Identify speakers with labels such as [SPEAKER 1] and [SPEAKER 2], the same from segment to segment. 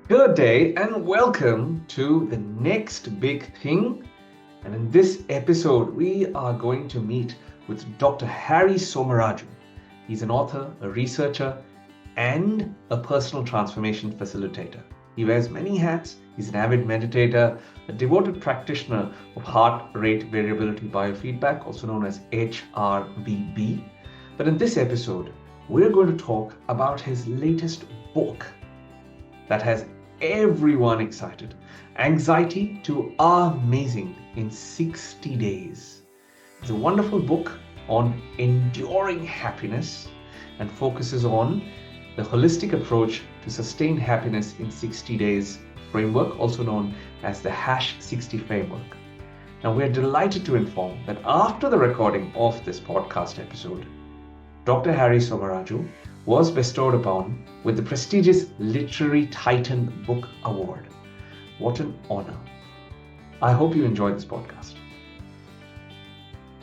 [SPEAKER 1] Good day and welcome to the next big thing. And in this episode, we are going to meet with Dr. Harry Somaraju. He's an author, a researcher, and a personal transformation facilitator. He wears many hats. He's an avid meditator, a devoted practitioner of heart rate variability biofeedback, also known as HRVB. But in this episode, we're going to talk about his latest book that has everyone excited. Anxiety to Amazing in 60 Days. It's a wonderful book on enduring happiness and focuses on the holistic approach to sustain happiness in 60 days framework, also known as the #60 framework. Now, we're delighted to inform that after the recording of this podcast episode, Dr. Harry Somaraju was bestowed upon with the prestigious Literary Titan Book Award. What an honor. I hope you enjoyed this podcast.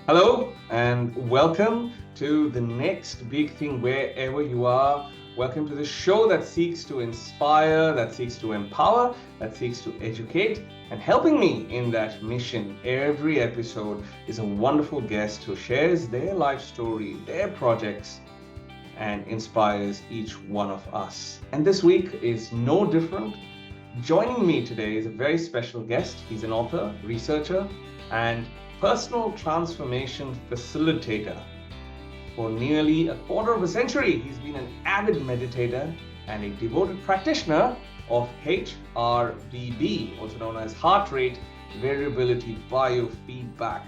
[SPEAKER 1] Hello and welcome to the next big thing wherever you are. Welcome to the show that seeks to inspire, that seeks to empower, that seeks to educate. And helping me in that mission every episode is a wonderful guest who shares their life story, their projects, and inspires each one of us. And this week is no different. Joining me today is a very special guest. He's an author, researcher, and personal transformation facilitator. For nearly a quarter of a century, he's been an avid meditator and a devoted practitioner of HRVB, also known as heart rate variability biofeedback.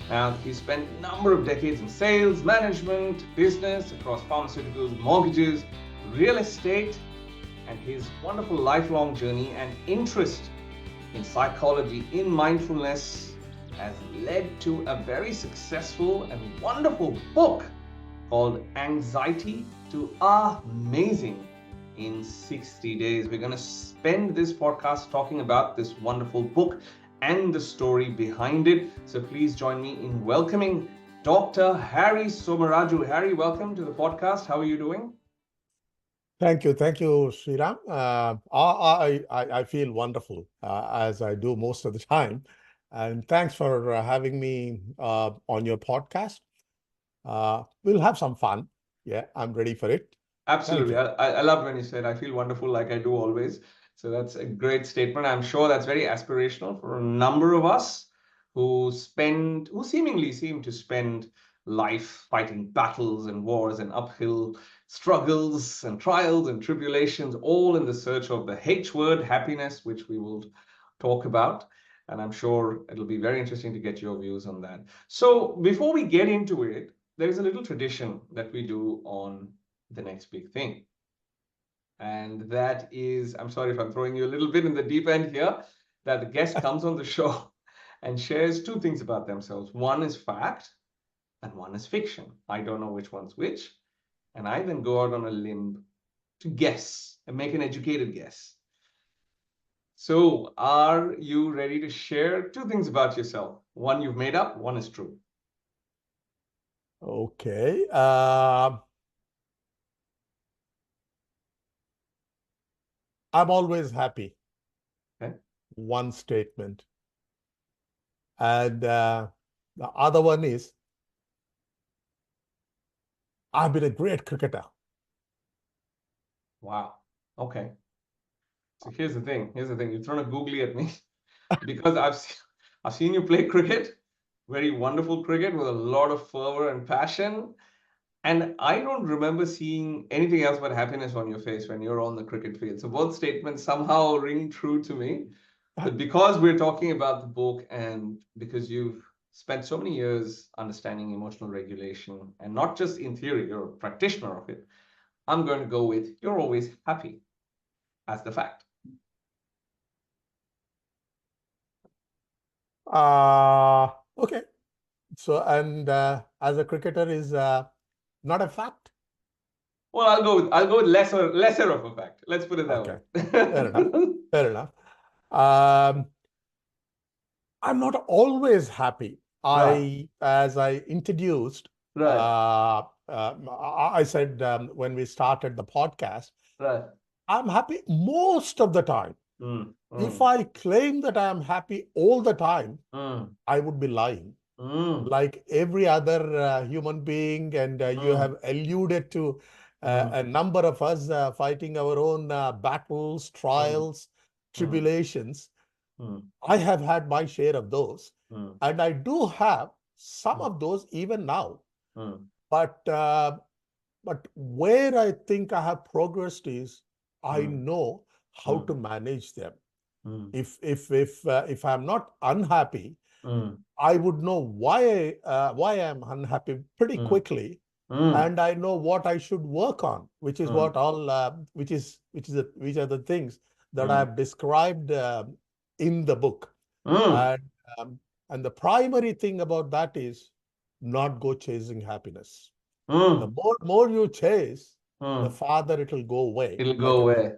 [SPEAKER 1] Now, he spent a number of decades in sales, management, business, across pharmaceuticals, mortgages, real estate, and his wonderful lifelong journey and interest in psychology, in mindfulness, has led to a very successful and wonderful book called Anxiety to Amazing in 60 Days. We're going to spend this podcast talking about this wonderful book and the story behind it. So please join me in welcoming Dr. Harry Somaraju. Harry, welcome to the podcast. How are you doing?
[SPEAKER 2] Thank you, Sriram. I feel wonderful as I do most of the time, and thanks for having me on your podcast. We'll have some fun. Yeah, I'm ready for it.
[SPEAKER 1] Absolutely. I love when you said, I feel wonderful like I do always. So that's a great statement. I'm sure that's very aspirational for a number of us who seemingly seem to spend life fighting battles and wars and uphill struggles and trials and tribulations, all in the search of the H word, happiness, which we will talk about. And I'm sure it'll be very interesting to get your views on that. So before we get into it, there is a little tradition that we do on the next big thing. And that is, I'm sorry if I'm throwing you a little bit in the deep end here, that the guest comes on the show and shares two things about themselves. One is fact and one is fiction. I don't know which one's which. And I then go out on a limb to guess and make an educated guess. So are you ready to share two things about yourself? One you've made up, one is true.
[SPEAKER 2] Okay. I'm always happy.
[SPEAKER 1] Okay.
[SPEAKER 2] One statement. And the other one is, I've been a great cricketer.
[SPEAKER 1] Wow. Okay. So here's the thing. You've thrown a googly at me because I've seen you play cricket, very wonderful cricket with a lot of fervor and passion. And I don't remember seeing anything else but happiness on your face when you're on the cricket field. So both statements somehow ring true to me. But because we're talking about the book and because you've spent so many years understanding emotional regulation, and not just in theory, you're a practitioner of it, I'm going to go with you're always happy as the fact.
[SPEAKER 2] Okay. So, and as a cricketer is not a fact?
[SPEAKER 1] Well, I'll go with lesser of a fact. Let's put it that way.
[SPEAKER 2] Fair enough. I'm not always happy.
[SPEAKER 1] Right.
[SPEAKER 2] As I introduced,
[SPEAKER 1] Right.
[SPEAKER 2] I said when we started the podcast,
[SPEAKER 1] Right.
[SPEAKER 2] I'm happy most of the time. If I claim that I am happy all the time, I would be lying. Like every other human being, and you have alluded to a number of us fighting our own battles, trials, tribulations. I have had my share of those, and I do have some of those even now. But where I think I have progressed is I know how to manage them. If I'm not unhappy, I would know why I'm unhappy pretty quickly, and I know what I should work on, which is what all which are the things that I have described in the book. And the primary thing about that is not go chasing happiness. The more you chase, the farther it'll go away.
[SPEAKER 1] It'll go away.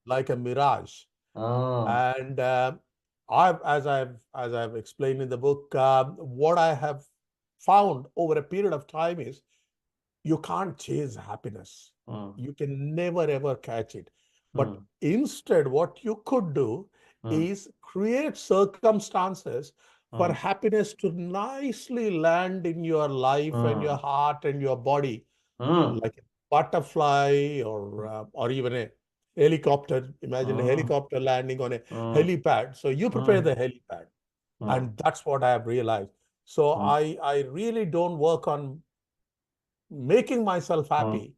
[SPEAKER 2] Like a mirage. And as I've explained in the book, what I have found over a period of time is you can't chase happiness. You can never ever catch it. But instead, what you could do is create circumstances for happiness to nicely land in your life and your heart and your body, like a butterfly or even a helicopter. Imagine a helicopter landing on a helipad. So you prepare the helipad, and that's what I have realized. So I really don't work on making myself happy,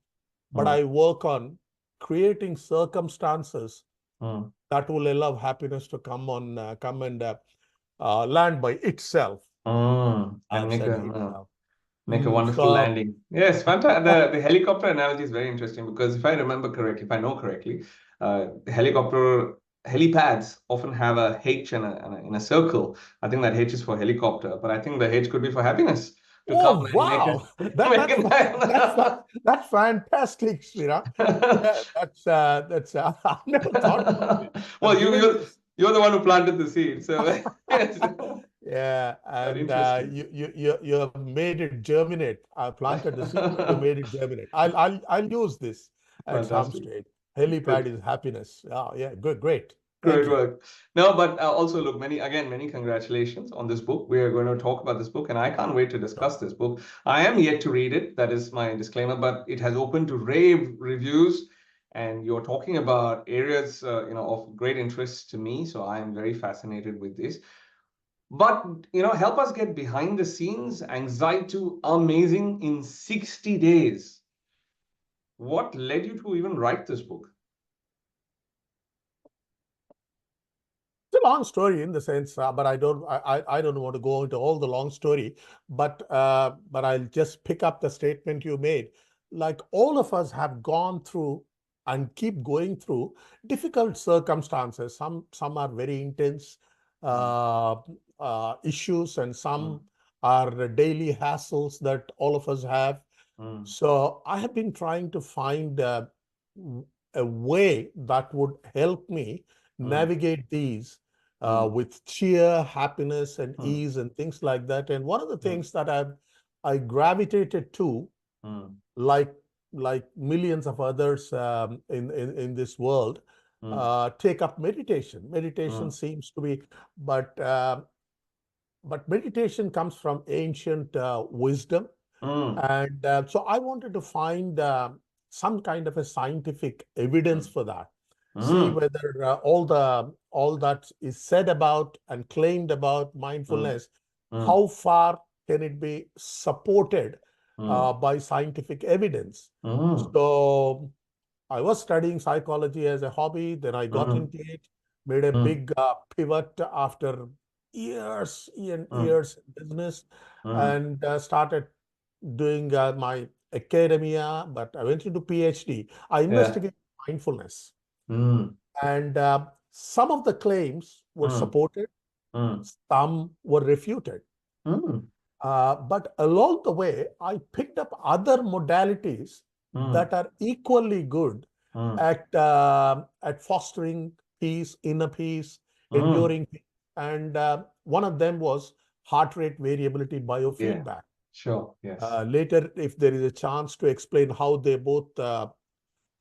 [SPEAKER 2] but I work on creating circumstances that will allow happiness to come and land by itself.
[SPEAKER 1] And make a wonderful landing. Yes, fantastic. The helicopter analogy is very interesting because if I remember correctly, if I know correctly, helipads often have a H in a circle. I think that H is for helicopter, but I think the H could be for happiness.
[SPEAKER 2] Oh, wow. That's fantastic, Sriram. I've never thought about it.
[SPEAKER 1] Well, you're the one who planted the seed, so yes.
[SPEAKER 2] Yeah, and you have made it germinate. I planted the seed, but you made it germinate. I'll use this at some stage. Helipad is happiness. Oh, yeah, good, great.
[SPEAKER 1] Great work. No, but also look, many congratulations on this book. We are going to talk about this book, and I can't wait to discuss this book. I am yet to read it. That is my disclaimer, but it has opened to rave reviews, and you're talking about areas of great interest to me. So I am very fascinated with this. But help us get behind the scenes. 𝗪𝗫𝗐 amazing in 60 days. What led you to even write this book?
[SPEAKER 2] It's a long story in the sense, but I don't want to go into all the long story. But I'll just pick up the statement you made. Like all of us have gone through and keep going through difficult circumstances. Some are very intense issues, and some are daily hassles that all of us have. So I have been trying to find a way that would help me navigate these with cheer, happiness, and ease, and things like that. And one of the things that I gravitated to, like millions of others in this world, take up meditation. Meditation seems to be, but meditation comes from ancient wisdom, and so I wanted to find some kind of a scientific evidence for that. See whether all that is said about and claimed about mindfulness, how far can it be supported by scientific evidence. So I was studying psychology as a hobby, then I got into it, made a big pivot after years and years in business, and started doing my academia, but I went into PhD. I investigated mindfulness. And some of the claims were supported, some were refuted. But along the way, I picked up other modalities that are equally good at fostering peace, inner peace, enduring peace. And one of them was heart rate variability biofeedback.
[SPEAKER 1] Yeah, sure, yes.
[SPEAKER 2] Later, if there is a chance to explain how they both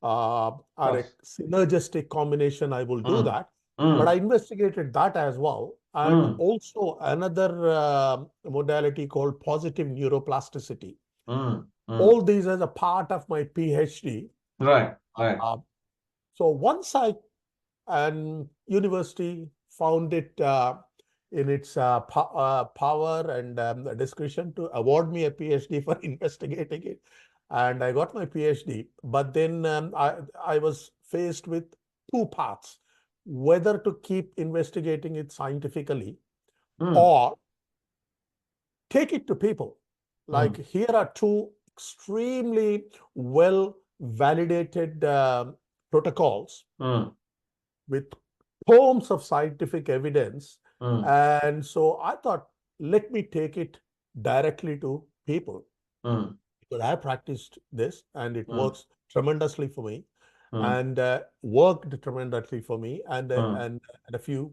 [SPEAKER 2] or a
[SPEAKER 1] course.
[SPEAKER 2] synergistic combination, I will do
[SPEAKER 1] Mm,
[SPEAKER 2] that. But I
[SPEAKER 1] mm,
[SPEAKER 2] investigated that as well. And
[SPEAKER 1] mm,
[SPEAKER 2] also another modality called positive neuroplasticity.
[SPEAKER 1] mm, mm.
[SPEAKER 2] All these as a part of my PhD.
[SPEAKER 1] Right, right.
[SPEAKER 2] Uh, so once I and university found it in its power and discretion to award me a PhD for investigating it. And I got my PhD. But then I was faced with two paths, whether to keep investigating it scientifically
[SPEAKER 1] Mm,
[SPEAKER 2] or take it to people. Like
[SPEAKER 1] mm,
[SPEAKER 2] here are two extremely well validated protocols
[SPEAKER 1] mm,
[SPEAKER 2] with tomes of scientific evidence.
[SPEAKER 1] mm,
[SPEAKER 2] And so I thought, let me take it directly to people
[SPEAKER 1] mm,
[SPEAKER 2] because I practiced this and it
[SPEAKER 1] mm,
[SPEAKER 2] works tremendously for me
[SPEAKER 1] mm,
[SPEAKER 2] and worked tremendously for me
[SPEAKER 1] mm,
[SPEAKER 2] and a few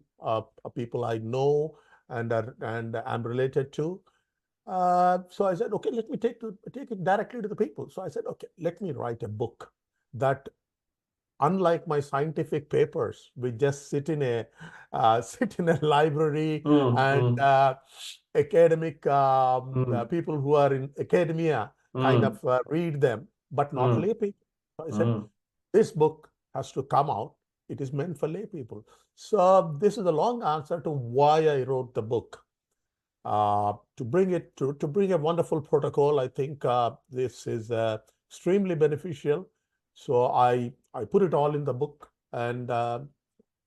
[SPEAKER 2] people I know and I'm related to. So I said, okay, let me take it directly to the people. So I said, okay, let me write a book that, unlike my scientific papers, we just sit in a sit in a library
[SPEAKER 1] mm,
[SPEAKER 2] and
[SPEAKER 1] mm,
[SPEAKER 2] academic
[SPEAKER 1] mm,
[SPEAKER 2] people who are in academia kind of
[SPEAKER 1] mm,
[SPEAKER 2] read them, but not
[SPEAKER 1] mm,
[SPEAKER 2] lay people. So I said,
[SPEAKER 1] mm.
[SPEAKER 2] this book has to come out. It is meant for lay people. So this is a long answer to why I wrote the book. To bring a wonderful protocol. I think this is extremely beneficial. So I put it all in the book, and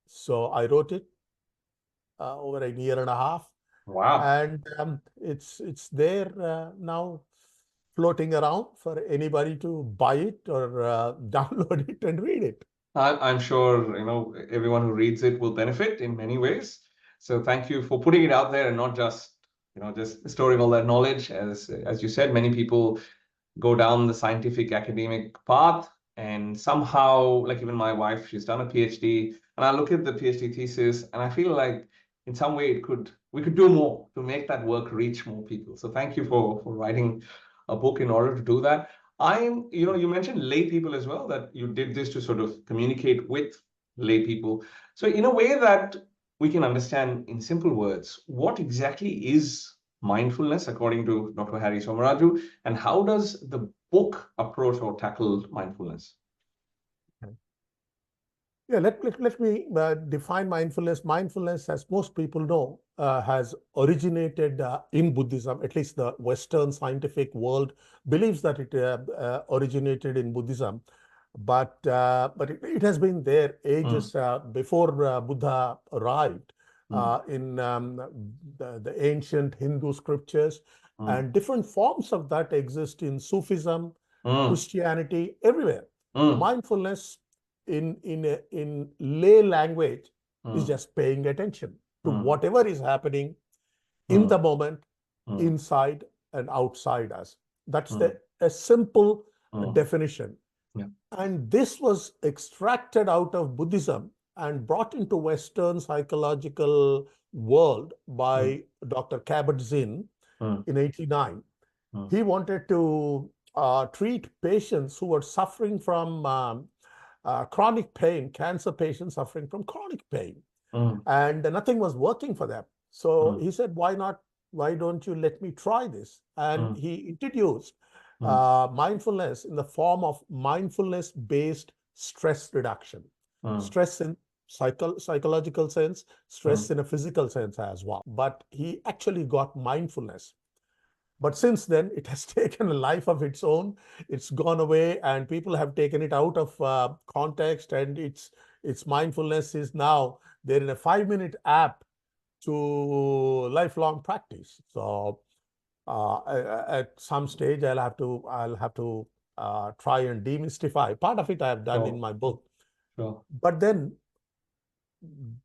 [SPEAKER 2] so I wrote it over a year and a half,
[SPEAKER 1] Wow.
[SPEAKER 2] and it's there now, floating around for anybody to buy it or download it and read it.
[SPEAKER 1] I'm sure, everyone who reads it will benefit in many ways. So thank you for putting it out there and not just, just storing all that knowledge. As you said, many people go down the scientific academic path and somehow, like even my wife, she's done a PhD, and I look at the PhD thesis and I feel like in some way we could do more to make that work reach more people. So thank you for writing a book in order to do that. You mentioned lay people as well, that you did this to sort of communicate with lay people. So in a way that we can understand in simple words, what exactly is mindfulness according to Dr. Harry Somaraju, and how does the book approach or tackle mindfulness?
[SPEAKER 2] Yeah, let me define mindfulness. Mindfulness, as most people know, has originated in Buddhism. At least the Western scientific world believes that it originated in Buddhism, but it has been there
[SPEAKER 1] Mm,
[SPEAKER 2] ages before Buddha arrived
[SPEAKER 1] mm,
[SPEAKER 2] in the ancient Hindu scriptures,
[SPEAKER 1] mm,
[SPEAKER 2] and different forms of that exist in Sufism,
[SPEAKER 1] mm,
[SPEAKER 2] Christianity, everywhere.
[SPEAKER 1] mm,
[SPEAKER 2] Mindfulness in lay language is
[SPEAKER 1] mm,
[SPEAKER 2] just paying attention to
[SPEAKER 1] mm,
[SPEAKER 2] whatever is happening in the
[SPEAKER 1] mm,
[SPEAKER 2] moment,
[SPEAKER 1] mm,
[SPEAKER 2] inside and outside us. That's
[SPEAKER 1] mm,
[SPEAKER 2] a simple
[SPEAKER 1] mm.
[SPEAKER 2] definition.
[SPEAKER 1] Yeah.
[SPEAKER 2] And this was extracted out of Buddhism and brought into Western psychological world
[SPEAKER 1] Mm,
[SPEAKER 2] by Dr. Kabat-Zinn
[SPEAKER 1] mm,
[SPEAKER 2] in 89.
[SPEAKER 1] mm,
[SPEAKER 2] He wanted to treat patients who were suffering from chronic pain, cancer patients suffering from chronic pain,
[SPEAKER 1] mm,
[SPEAKER 2] and nothing was working for them. So
[SPEAKER 1] mm,
[SPEAKER 2] he said, why not? Why don't you let me try this? And
[SPEAKER 1] mm,
[SPEAKER 2] he introduced
[SPEAKER 1] mm,
[SPEAKER 2] mindfulness in the form of mindfulness-based stress reduction.
[SPEAKER 1] mm,
[SPEAKER 2] Stress in psychological sense, stress
[SPEAKER 1] mm,
[SPEAKER 2] in a physical sense as well. But he actually got mindfulness. But since then, it has taken a life of its own. It's gone away, and people have taken it out of context. And its mindfulness is now there in a 5-minute app to lifelong practice. So at some stage, I'll have to try and demystify. Part of it I have done in
[SPEAKER 1] sure,
[SPEAKER 2] my book,
[SPEAKER 1] sure.
[SPEAKER 2] but then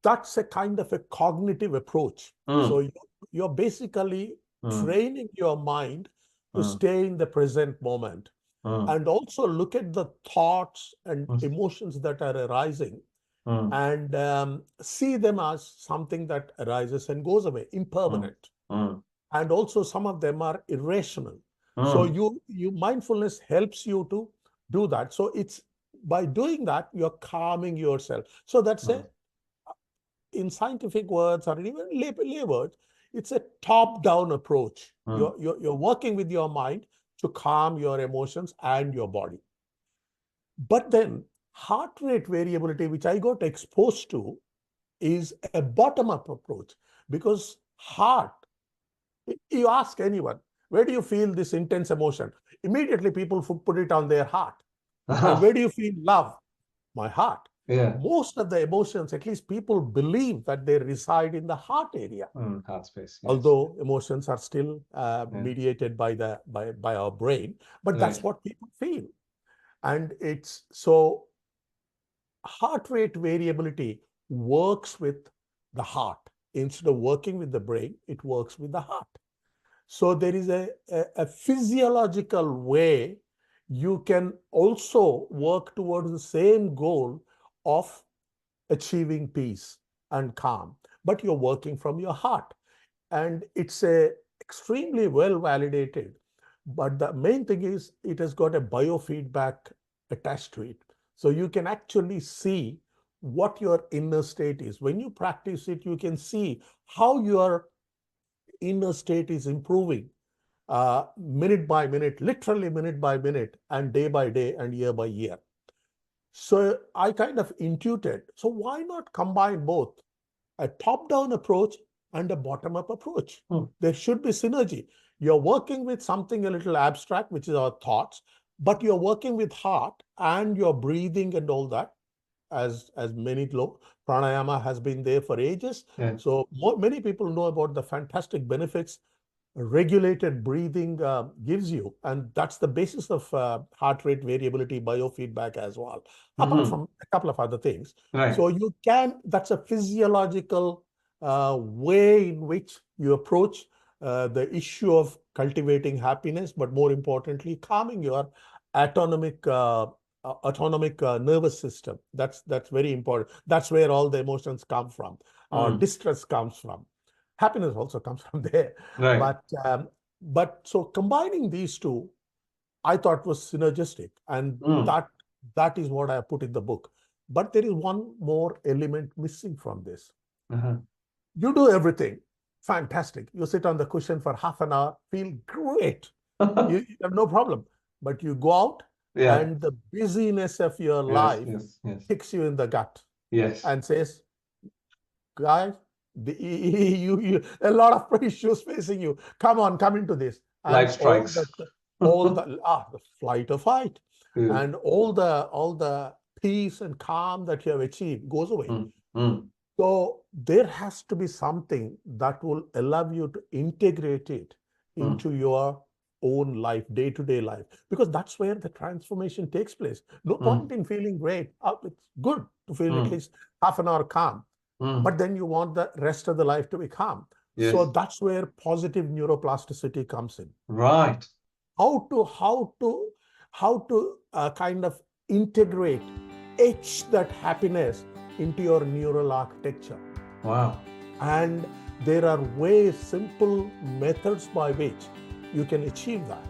[SPEAKER 2] that's a kind of a cognitive approach.
[SPEAKER 1] Mm,
[SPEAKER 2] So you're basically
[SPEAKER 1] mm,
[SPEAKER 2] training your mind to
[SPEAKER 1] mm,
[SPEAKER 2] stay in the present moment
[SPEAKER 1] mm,
[SPEAKER 2] and also look at the thoughts and
[SPEAKER 1] mm,
[SPEAKER 2] emotions that are arising
[SPEAKER 1] mm,
[SPEAKER 2] and see them as something that arises and goes away,
[SPEAKER 1] mm,
[SPEAKER 2] impermanent.
[SPEAKER 1] mm,
[SPEAKER 2] And also some of them are irrational. So
[SPEAKER 1] mm,
[SPEAKER 2] you mindfulness helps you to do that. So it's by doing that, you're calming yourself. So that's in scientific words or even lay words, it's a top-down approach. You're working with your mind to calm your emotions and your body. But then heart rate variability, which I got exposed to, is a bottom-up approach, because heart, you ask anyone, where do you feel this intense emotion? Immediately people put it on their heart. And where do you feel love? My heart.
[SPEAKER 1] Yeah.
[SPEAKER 2] Most of the emotions, at least people believe that they reside in the heart area.
[SPEAKER 1] Heart space. Yes.
[SPEAKER 2] Although emotions are still mediated by our brain, but that's what people feel. And it's so heart rate variability works with the heart. Instead of working with the brain, it works with the heart. So there is a physiological way you can also work towards the same goal of achieving peace and calm, but you're working from your heart. And it's extremely well validated. But the main thing is it has got a biofeedback attached to it. So you can actually see what your inner state is. When you practice it, you can see how your inner state is improving minute by minute, literally minute by minute, and day by day and year by year. So I kind of intuited, so why not combine both a top-down approach and a bottom-up approach? There should be synergy. You're working with something a little abstract, which is our thoughts, but you're working with heart and your breathing and all that, as many know. Pranayama has been there for ages. So many people know about the fantastic benefits regulated breathing gives you, and that's the basis of heart rate variability biofeedback as well, apart from a couple of other things. So you can, that's a physiological way in which you approach the issue of cultivating happiness, but more importantly, calming your autonomic nervous system. That's very important. That's where all the emotions come from, or distress comes from. Happiness also comes from there. But so combining these two, I thought was synergistic, and that is what I put in the book. But there is one more element missing from this. You do everything fantastic. You sit on the cushion for half an hour, feel great. You have no problem. But you go out, and the busyness of your life kicks you in the gut and says, guys, a lot of issues facing you. Come into this. And
[SPEAKER 1] life strikes.
[SPEAKER 2] All the flight or fight, and all the peace and calm that you have achieved goes away. So there has to be something that will allow you to integrate it into your own life, day-to-day life, because that's where the transformation takes place. No point in feeling great. It's good to feel at least half an hour calm. But then you want the rest of the life to be calm. So that's where positive neuroplasticity comes in.
[SPEAKER 1] Right.
[SPEAKER 2] How to kind of integrate, etch that happiness into your neural architecture.
[SPEAKER 1] Wow.
[SPEAKER 2] And there are simple methods by which you can achieve that.